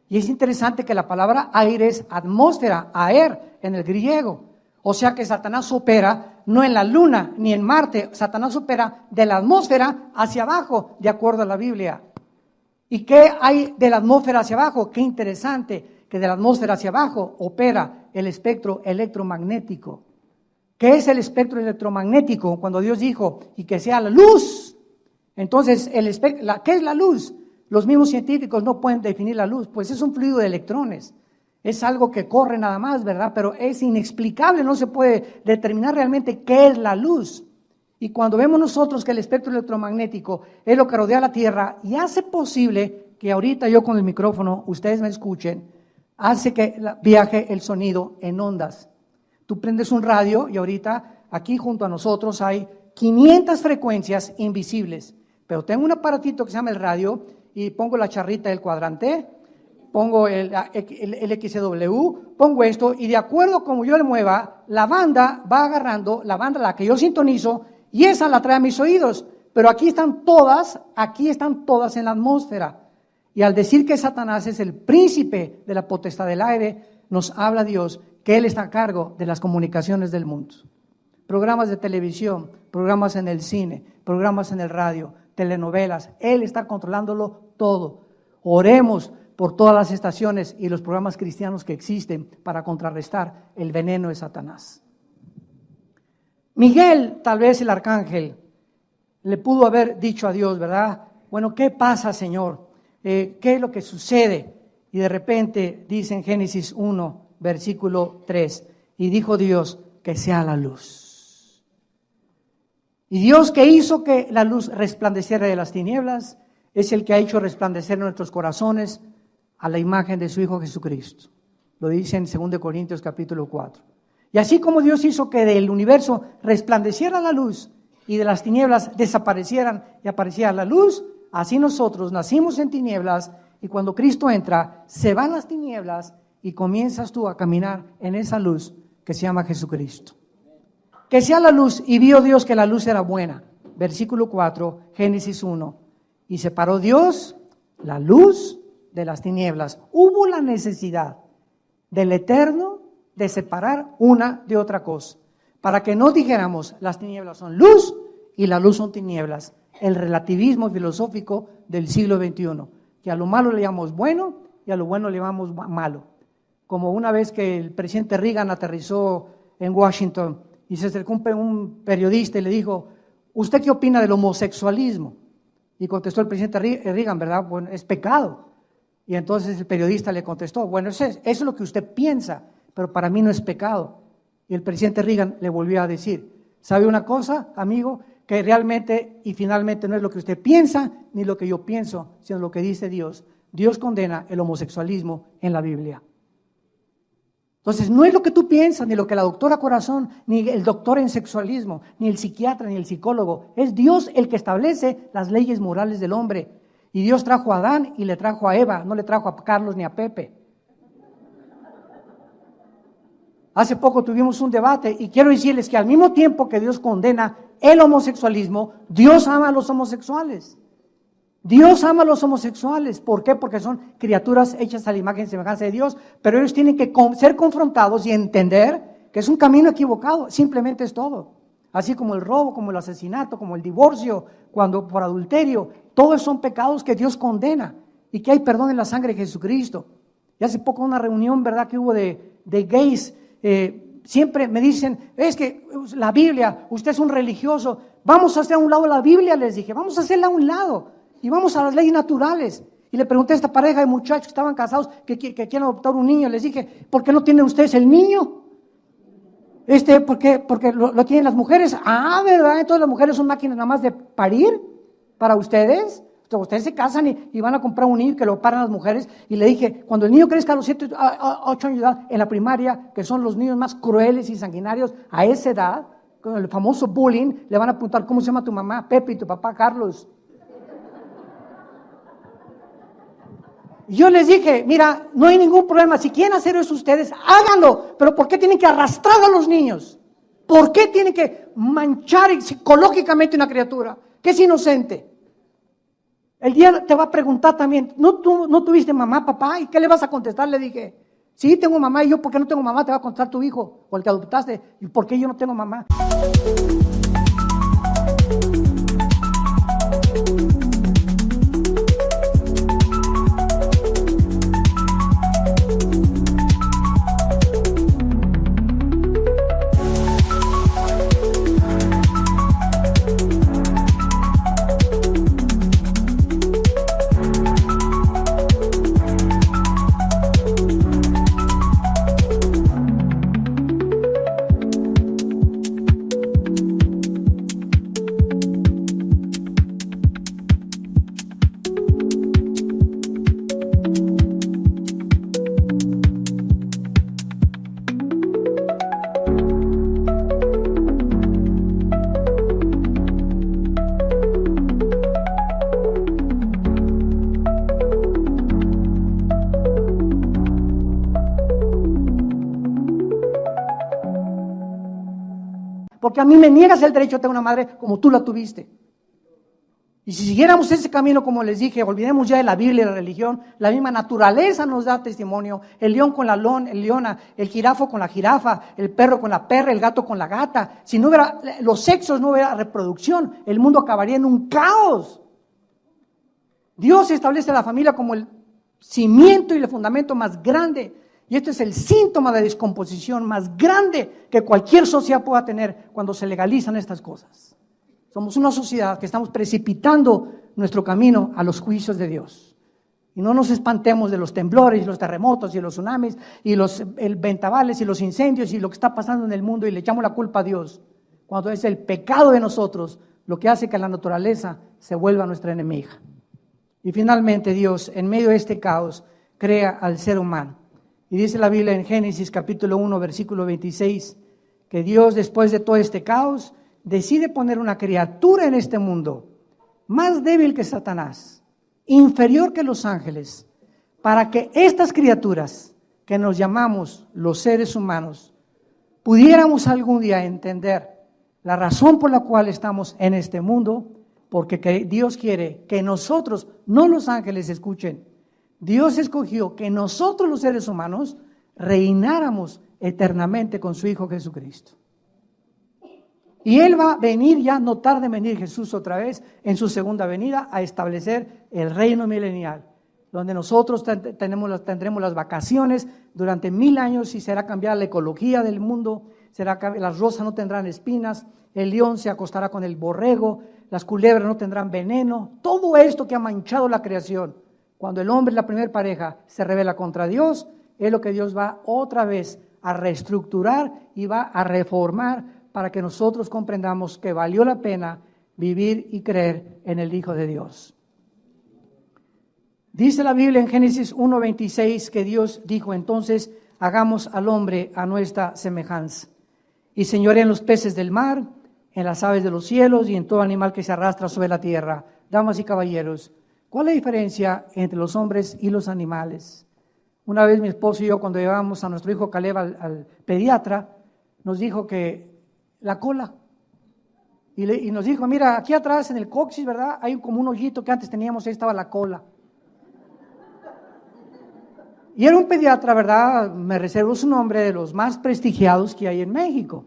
Y es interesante que la palabra aire es atmósfera, aer en el griego. O sea que Satanás opera no en la luna ni en Marte, Satanás opera de la atmósfera hacia abajo, de acuerdo a la Biblia. ¿Y qué hay de la atmósfera hacia abajo? Qué interesante que de la atmósfera hacia abajo opera el espectro electromagnético. ¿Qué es el espectro electromagnético? Cuando Dios dijo, y que sea la luz. Entonces, ¿qué es la luz? Los mismos científicos no pueden definir la luz, pues es un fluido de electrones. Es algo que corre nada más, ¿verdad? Pero es inexplicable, no se puede determinar realmente qué es la luz. Y cuando vemos nosotros que el espectro electromagnético es lo que rodea la Tierra y hace posible que ahorita yo con el micrófono, ustedes me escuchen, hace que viaje el sonido en ondas. Tú prendes un radio y ahorita aquí junto a nosotros hay 500 frecuencias invisibles. Pero tengo un aparatito que se llama el radio y pongo la charrita del cuadrante, pongo el XW, pongo esto y de acuerdo como yo le mueva, la banda va agarrando, la banda a la que yo sintonizo y esa la trae a mis oídos. Pero aquí están todas en la atmósfera. Y al decir que Satanás es el príncipe de la potestad del aire, nos habla Dios que Él está a cargo de las comunicaciones del mundo. Programas de televisión, programas en el cine, programas en el radio, telenovelas, Él está controlándolo todo. Oremos por todas las estaciones y los programas cristianos que existen para contrarrestar el veneno de Satanás. Miguel, tal vez el arcángel, le pudo haber dicho a Dios, ¿verdad? Bueno, ¿qué pasa, Señor? ¿Qué es lo que sucede? Y de repente dice en Génesis 1, versículo 3, y dijo Dios, que sea la luz. Y Dios que hizo que la luz resplandeciera de las tinieblas, es el que ha hecho resplandecer nuestros corazones a la imagen de su Hijo Jesucristo. Lo dice en 2 Corintios capítulo 4. Y así como Dios hizo que del universo resplandeciera la luz y de las tinieblas desaparecieran y apareciera la luz, así nosotros nacimos en tinieblas y cuando Cristo entra, se van las tinieblas y comienzas tú a caminar en esa luz que se llama Jesucristo. Que sea la luz, y vio Dios que la luz era buena. Versículo 4, Génesis 1. Y separó Dios la luz de las tinieblas. Hubo la necesidad del Eterno de separar una de otra cosa, para que no dijéramos las tinieblas son luz y la luz son tinieblas. El relativismo filosófico del siglo XXI, que a lo malo le llamamos bueno y a lo bueno le llamamos malo. Como una vez que el presidente Reagan aterrizó en Washington y se acercó un periodista y le dijo, ¿usted qué opina del homosexualismo? Y contestó el presidente Reagan, ¿verdad? Bueno, es pecado. Y entonces el periodista le contestó, bueno, eso es lo que usted piensa, pero para mí no es pecado. Y el presidente Reagan le volvió a decir, ¿sabe una cosa, amigo? Que realmente y finalmente no es lo que usted piensa ni lo que yo pienso, sino lo que dice Dios. Dios condena el homosexualismo en la Biblia. Entonces, no es lo que tú piensas, ni lo que la doctora Corazón, ni el doctor en sexualismo, ni el psiquiatra, ni el psicólogo. Es Dios el que establece las leyes morales del hombre. Y Dios trajo a Adán y le trajo a Eva, no le trajo a Carlos ni a Pepe. Hace poco tuvimos un debate y quiero decirles que al mismo tiempo que Dios condena el homosexualismo, Dios ama a los homosexuales. Dios ama a los homosexuales. ¿Por qué? Porque son criaturas hechas a la imagen y semejanza de Dios, pero ellos tienen que ser confrontados y entender que es un camino equivocado, simplemente es todo. Así como el robo, como el asesinato, como el divorcio, cuando por adulterio, todos son pecados que Dios condena y que hay perdón en la sangre de Jesucristo. Y hace poco una reunión, ¿verdad?, que hubo de gays siempre me dicen, es que la Biblia, usted es un religioso, vamos a hacer a un lado la Biblia, les dije, vamos a hacerla a un lado y vamos a las leyes naturales. Y le pregunté a esta pareja de muchachos que estaban casados que quieren adoptar un niño, les dije, ¿por qué no tienen ustedes el niño? ¿Por qué? Porque lo tienen las mujeres. Ah, ¿verdad? Entonces las mujeres son máquinas nada más de parir para ustedes. Ustedes se casan y van a comprar un niño que lo paran las mujeres. Y le dije, cuando el niño crezca a los 7, 8 años de edad, en la primaria, que son los niños más crueles y sanguinarios a esa edad, con el famoso bullying, le van a preguntar, ¿cómo se llama tu mamá? Pepe, y tu papá Carlos. Y yo les dije, mira, no hay ningún problema, si quieren hacer eso ustedes, háganlo, pero ¿por qué tienen que arrastrar a los niños? ¿Por qué tienen que manchar psicológicamente una criatura que es inocente? El día te va a preguntar también, ¿no tuviste mamá, papá? ¿Y qué le vas a contestar? Le dije, sí, tengo mamá. Y yo, ¿por qué no tengo mamá? Te va a contestar tu hijo o el que adoptaste. ¿Y por qué yo no tengo mamá? Porque a mí me niegas el derecho a tener una madre como tú la tuviste. Y si siguiéramos ese camino, como les dije, olvidemos ya de la Biblia y la religión, la misma naturaleza nos da testimonio, el león con la leona, el jirafo con la jirafa, el perro con la perra, el gato con la gata. Si no hubiera los sexos, no hubiera reproducción, el mundo acabaría en un caos. Dios establece a la familia como el cimiento y el fundamento más grande. Y este es el síntoma de descomposición más grande que cualquier sociedad pueda tener cuando se legalizan estas cosas. Somos una sociedad que estamos precipitando nuestro camino a los juicios de Dios. Y no nos espantemos de los temblores y los terremotos y los tsunamis y los ventavales y los incendios y lo que está pasando en el mundo y le echamos la culpa a Dios, cuando es el pecado de nosotros lo que hace que la naturaleza se vuelva nuestra enemiga. Y finalmente Dios, en medio de este caos, crea al ser humano. Y dice la Biblia en Génesis capítulo 1, versículo 26, que Dios, después de todo este caos, decide poner una criatura en este mundo más débil que Satanás, inferior que los ángeles, para que estas criaturas que nos llamamos los seres humanos pudiéramos algún día entender la razón por la cual estamos en este mundo, porque Dios quiere que nosotros, no los ángeles, escuchen, Dios escogió que nosotros los seres humanos reináramos eternamente con su Hijo Jesucristo. Y Él va a venir ya, no tarde en venir Jesús otra vez en su segunda venida a establecer el reino milenial, donde nosotros tendremos las vacaciones durante 1000 años y será cambiada la ecología del mundo, las rosas no tendrán espinas, el león se acostará con el borrego, las culebras no tendrán veneno, todo esto que ha manchado la creación. Cuando el hombre, la primera pareja, se rebela contra Dios, es lo que Dios va otra vez a reestructurar y va a reformar para que nosotros comprendamos que valió la pena vivir y creer en el Hijo de Dios. Dice la Biblia en Génesis 1:26 que Dios dijo, entonces hagamos al hombre a nuestra semejanza y señoree en los peces del mar, en las aves de los cielos y en todo animal que se arrastra sobre la tierra. Damas y caballeros, ¿cuál es la diferencia entre los hombres y los animales? Una vez mi esposo y yo, cuando llevábamos a nuestro hijo Caleb al pediatra, nos dijo que la cola. Y nos dijo, mira, aquí atrás en el coxis, ¿verdad? Hay como un hoyito que antes teníamos, ahí estaba la cola. Y era un pediatra, ¿verdad? Me reservo su nombre, de los más prestigiados que hay en México.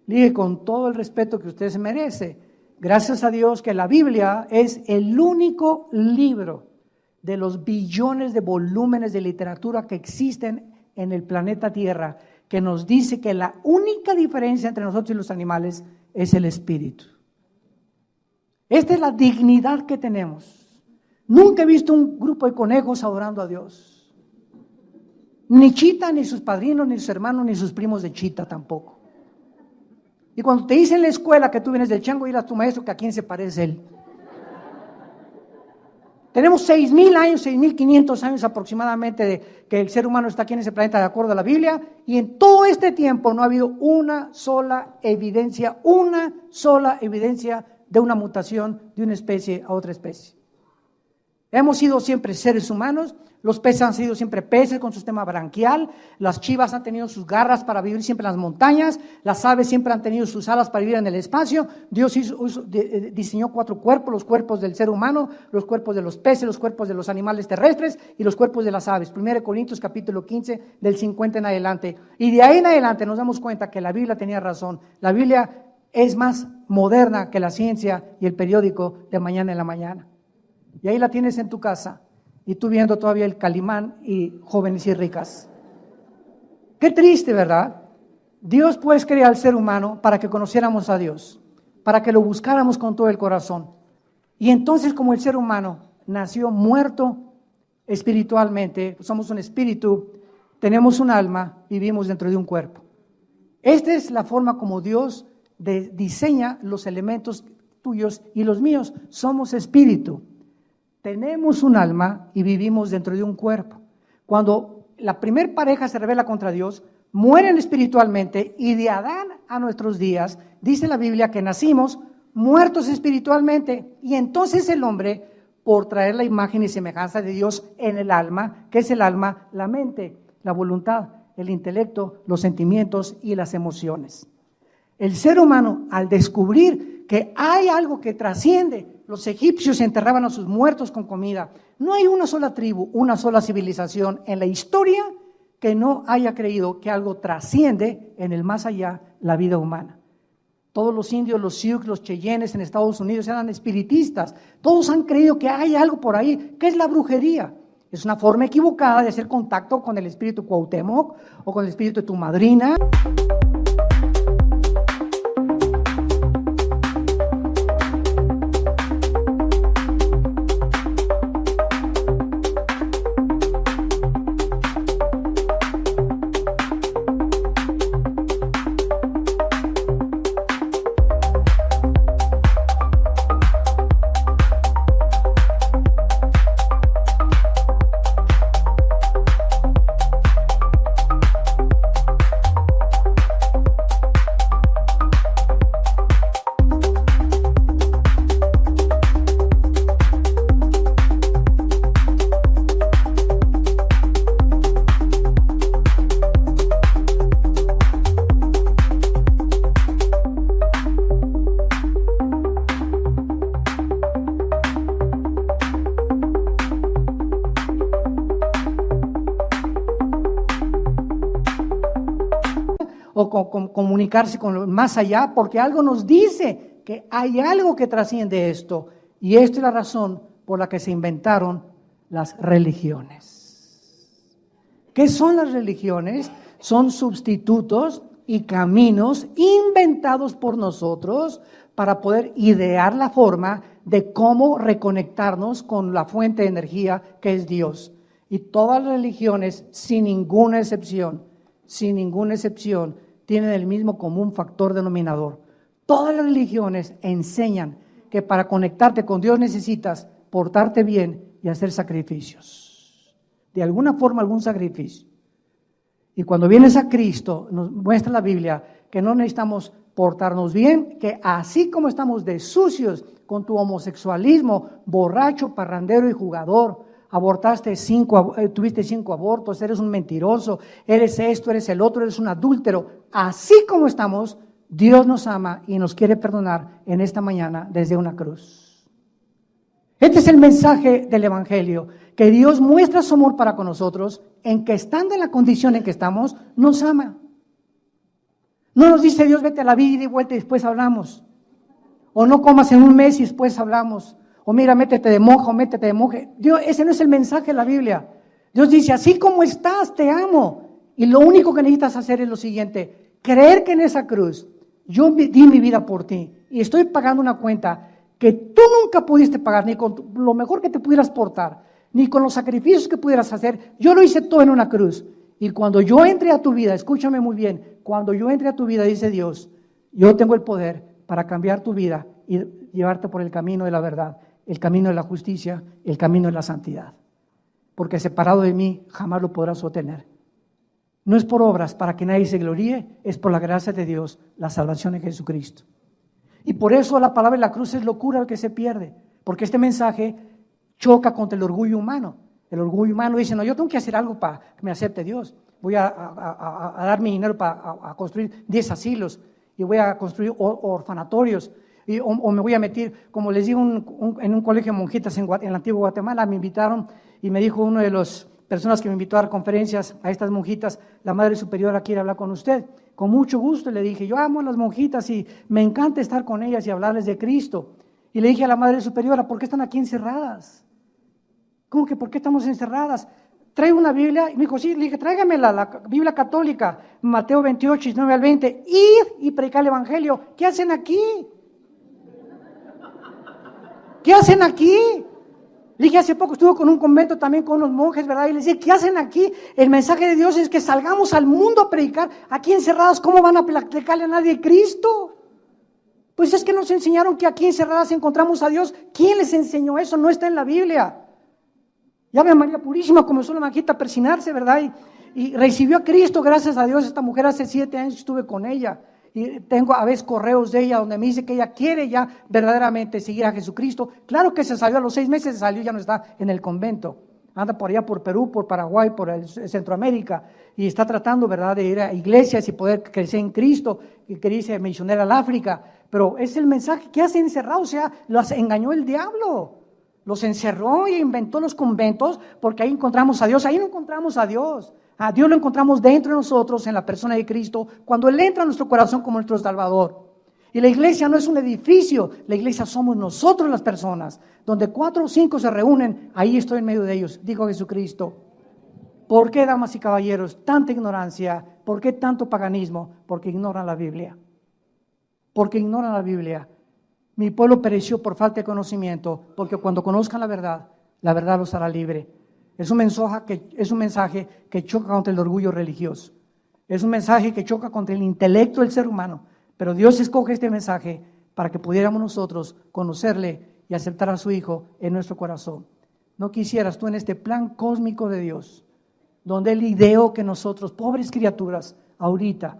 Le dije, con todo el respeto que usted se merece, gracias a Dios que la Biblia es el único libro de los billones de volúmenes de literatura que existen en el planeta Tierra que nos dice que la única diferencia entre nosotros y los animales es el espíritu. Esta es la dignidad que tenemos. Nunca he visto un grupo de conejos adorando a Dios. Ni Chita, ni sus padrinos, ni sus hermanos, ni sus primos de Chita tampoco. Y cuando te dicen en la escuela que tú vienes del chango, ir a tu maestro, que a quién se parece él. Tenemos 6,000 años, 6,500 años aproximadamente de que el ser humano está aquí en ese planeta de acuerdo a la Biblia, y en todo este tiempo no ha habido una sola evidencia de una mutación de una especie a otra especie. Hemos sido siempre seres humanos, los peces han sido siempre peces con su sistema branquial, las chivas han tenido sus garras para vivir siempre en las montañas, las aves siempre han tenido sus alas para vivir en el espacio. Dios diseñó 4 cuerpos, los cuerpos del ser humano, los cuerpos de los peces, los cuerpos de los animales terrestres y los cuerpos de las aves. 1 Corintios capítulo 15 del 50 en adelante. Y de ahí en adelante nos damos cuenta que la Biblia tenía razón. La Biblia es más moderna que la ciencia y el periódico de mañana en la mañana. Y ahí la tienes en tu casa, y tú viendo todavía el Calimán y Jóvenes y Ricas. Qué triste, ¿verdad? Dios pues creó al ser humano para que conociéramos a Dios, para que lo buscáramos con todo el corazón. Y entonces, como el ser humano nació muerto espiritualmente, somos un espíritu, tenemos un alma, vivimos dentro de un cuerpo. Esta es la forma como Dios diseña los elementos tuyos y los míos. Somos espíritu. Tenemos un alma y vivimos dentro de un cuerpo. Cuando la primer pareja se rebela contra Dios, mueren espiritualmente, y de Adán a nuestros días, dice la Biblia que nacimos muertos espiritualmente, y entonces el hombre, por traer la imagen y semejanza de Dios en el alma, ¿qué es el alma? La mente, la voluntad, el intelecto, los sentimientos y las emociones. El ser humano, al descubrir que hay algo que trasciende, los egipcios enterraban a sus muertos con comida. No hay una sola tribu, una sola civilización en la historia que no haya creído que algo trasciende en el más allá la vida humana. Todos los indios, los Sioux, los Cheyennes en Estados Unidos eran espiritistas. Todos han creído que hay algo por ahí. ¿Qué es la brujería? Es una forma equivocada de hacer contacto con el espíritu Cuauhtémoc o con el espíritu de tu madrina. O comunicarse con lo más allá, porque algo nos dice que hay algo que trasciende esto. Y esta es la razón por la que se inventaron las religiones. ¿Qué son las religiones? Son sustitutos y caminos inventados por nosotros para poder idear la forma de cómo reconectarnos con la fuente de energía que es Dios. Y todas las religiones, sin ninguna excepción, tienen el mismo común factor denominador. Todas las religiones enseñan que para conectarte con Dios necesitas portarte bien y hacer sacrificios. De alguna forma, algún sacrificio. Y cuando vienes a Cristo, nos muestra la Biblia que no necesitamos portarnos bien, que así como estamos de sucios con tu homosexualismo, borracho, parrandero y jugador, tuviste 5 abortos, eres un mentiroso, eres esto, eres el otro, eres un adúltero. Así como estamos, Dios nos ama y nos quiere perdonar en esta mañana desde una cruz. Este es el mensaje del Evangelio, que Dios muestra su amor para con nosotros, en que estando en la condición en que estamos, nos ama. No nos dice Dios, vete a la vida y vuelta y después hablamos. O no comas en un mes y después hablamos. O mira, métete de monja o métete de monje. Dios, ese no es el mensaje de la Biblia. Dios dice, así como estás, te amo. Y lo único que necesitas hacer es lo siguiente: creer que en esa cruz yo di mi vida por ti y estoy pagando una cuenta que tú nunca pudiste pagar, ni con lo mejor que te pudieras portar, ni con los sacrificios que pudieras hacer. Yo lo hice todo en una cruz. Y cuando yo entre a tu vida, escúchame muy bien, cuando yo entre a tu vida, dice Dios, yo tengo el poder para cambiar tu vida y llevarte por el camino de la verdad, el camino de la justicia, el camino de la santidad. Porque separado de mí jamás lo podrás obtener. No es por obras para que nadie se gloríe, es por la gracia de Dios, la salvación de Jesucristo. Y por eso la palabra de la cruz es locura al que se pierde, porque este mensaje choca contra el orgullo humano. El orgullo humano dice, no, yo tengo que hacer algo para que me acepte Dios. Voy a dar mi dinero para construir 10 asilos y voy a construir orfanatorios. O me voy a meter, como les digo, en un colegio de monjitas en la antigua Guatemala. Me invitaron y me dijo uno de las personas que me invitó a dar conferencias a estas monjitas, la Madre Superiora quiere hablar con usted. Con mucho gusto le dije, yo amo a las monjitas y me encanta estar con ellas y hablarles de Cristo. Y le dije a la Madre Superiora, ¿por qué están aquí encerradas? ¿Cómo que por qué estamos encerradas? Trae una Biblia. Y me dijo, sí, le dije, tráigame la Biblia católica, Mateo 28, 19 al 20. Id y predicar el Evangelio. ¿Qué hacen aquí? ¿Qué hacen aquí? Le dije, hace poco estuve con un convento también con unos monjes, ¿verdad? Y les dije, ¿qué hacen aquí? El mensaje de Dios es que salgamos al mundo a predicar. Aquí encerradas, ¿cómo van a predicarle a nadie Cristo? Pues es que nos enseñaron que aquí encerradas encontramos a Dios. ¿Quién les enseñó eso? No está en la Biblia. Ya ve a María Purísima comenzó la manjita a persinarse, ¿verdad? Y recibió a Cristo, gracias a Dios. Esta mujer hace 7 años estuve con ella. Y tengo a veces correos de ella donde me dice que ella quiere ya verdaderamente seguir a Jesucristo. Claro que se salió a los 6 meses, se salió, ya no está en el convento. Anda por allá por Perú, por Paraguay, por Centroamérica. Y está tratando, ¿verdad?, de ir a iglesias y poder crecer en Cristo. Y quería irse misionera al África. Pero es el mensaje que hace encerrado, o sea, los engañó el diablo. Los encerró y inventó los conventos porque ahí encontramos a Dios. Ahí no encontramos a Dios. A Dios lo encontramos dentro de nosotros, en la persona de Cristo, cuando Él entra a nuestro corazón como nuestro Salvador. Y la iglesia no es un edificio, la iglesia somos nosotros las personas. Donde 4 o 5 se reúnen, ahí estoy en medio de ellos, dijo Jesucristo. ¿Por qué, damas y caballeros, tanta ignorancia? ¿Por qué tanto paganismo? Porque ignoran la Biblia. Porque ignoran la Biblia. Mi pueblo pereció por falta de conocimiento, porque cuando conozcan la verdad los hará libre. Es un mensaje que choca contra el orgullo religioso. Es un mensaje que choca contra el intelecto del ser humano. Pero Dios escoge este mensaje para que pudiéramos nosotros conocerle y aceptar a su Hijo en nuestro corazón. ¿No quisieras tú en este plan cósmico de Dios, donde Él ideó que nosotros, pobres criaturas, ahorita,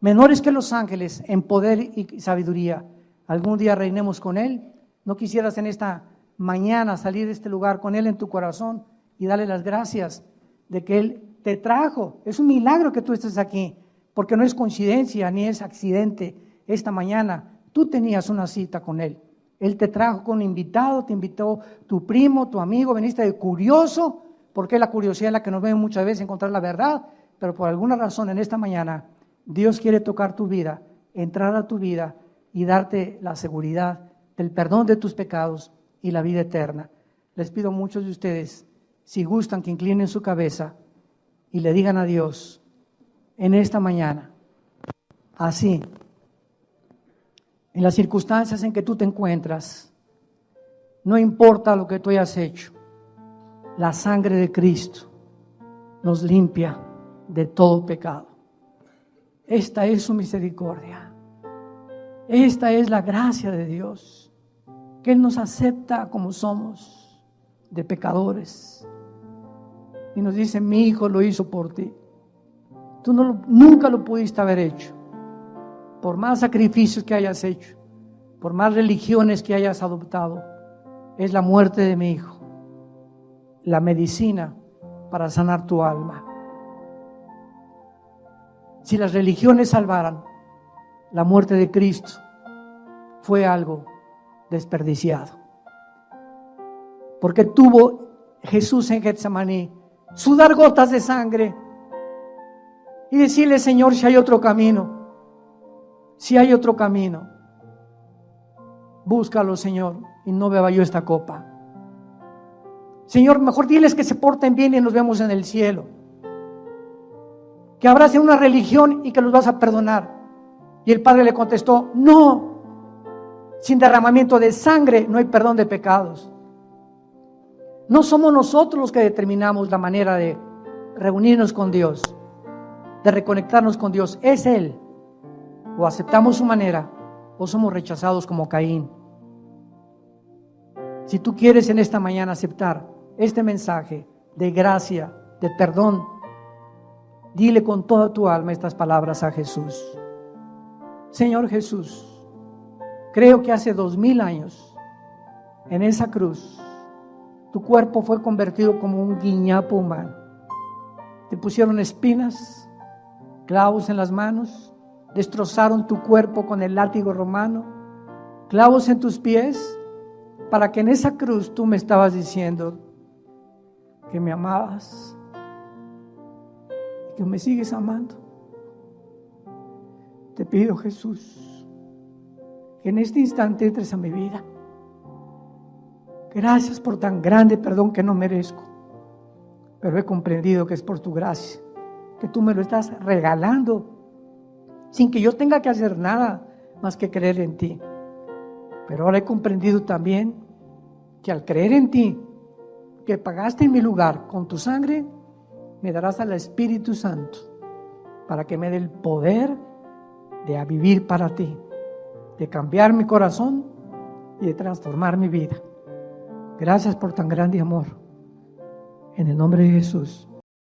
menores que los ángeles en poder y sabiduría, algún día reinemos con Él? ¿No quisieras en esta mañana salir de este lugar con Él en tu corazón y darle las gracias de que Él te trajo? Es un milagro que tú estés aquí, porque no es coincidencia ni es accidente. Esta mañana tú tenías una cita con Él. Él te trajo con un invitado, te invitó tu primo, tu amigo, veniste de curioso, porque la curiosidad es la que nos ve muchas veces encontrar la verdad, pero por alguna razón en esta mañana Dios quiere tocar tu vida, entrar a tu vida y darte la seguridad del perdón de tus pecados y la vida eterna. Les pido a muchos de ustedes, si gustan, que inclinen su cabeza y le digan a Dios en esta mañana, así, en las circunstancias en que tú te encuentras, no importa lo que tú hayas hecho, la sangre de Cristo nos limpia de todo pecado. Esta es su misericordia. Esta es la gracia de Dios, que Él nos acepta como somos, de pecadores. Y nos dice, mi Hijo lo hizo por ti. Tú nunca lo pudiste haber hecho. Por más sacrificios que hayas hecho, por más religiones que hayas adoptado, es la muerte de mi Hijo, la medicina para sanar tu alma. Si las religiones salvaran, la muerte de Cristo fue algo desperdiciado. Porque tuvo Jesús en Getsemaní sudar gotas de sangre y decirle, Señor, si hay otro camino, búscalo, Señor, y no beba yo esta copa. Señor, mejor diles que se porten bien y nos vemos en el cielo. que abracen una religión y que los vas a perdonar. Y el Padre le contestó, no, sin derramamiento de sangre no hay perdón de pecados. No somos nosotros los que determinamos la manera de reunirnos con Dios, de reconectarnos con Dios. Es Él. O aceptamos su manera o somos rechazados como Caín. Si tú quieres en esta mañana aceptar este mensaje de gracia, de perdón, dile con toda tu alma estas palabras a Jesús. Señor Jesús, creo que hace 2000 años en esa cruz tu cuerpo fue convertido como un guiñapo humano. Te pusieron espinas, clavos en las manos, destrozaron tu cuerpo con el látigo romano, clavos en tus pies, para que en esa cruz tú me estabas diciendo que me amabas y que me sigues amando. Te pido, Jesús, que en este instante entres a mi vida. Gracias por tan grande perdón que no merezco, pero he comprendido que es por tu gracia, que tú me lo estás regalando, sin que yo tenga que hacer nada más que creer en ti. Pero ahora he comprendido también que al creer en ti, que pagaste en mi lugar con tu sangre, me darás al Espíritu Santo para que me dé el poder de vivir para ti, de cambiar mi corazón y de transformar mi vida. Gracias por tan grande amor. En el nombre de Jesús.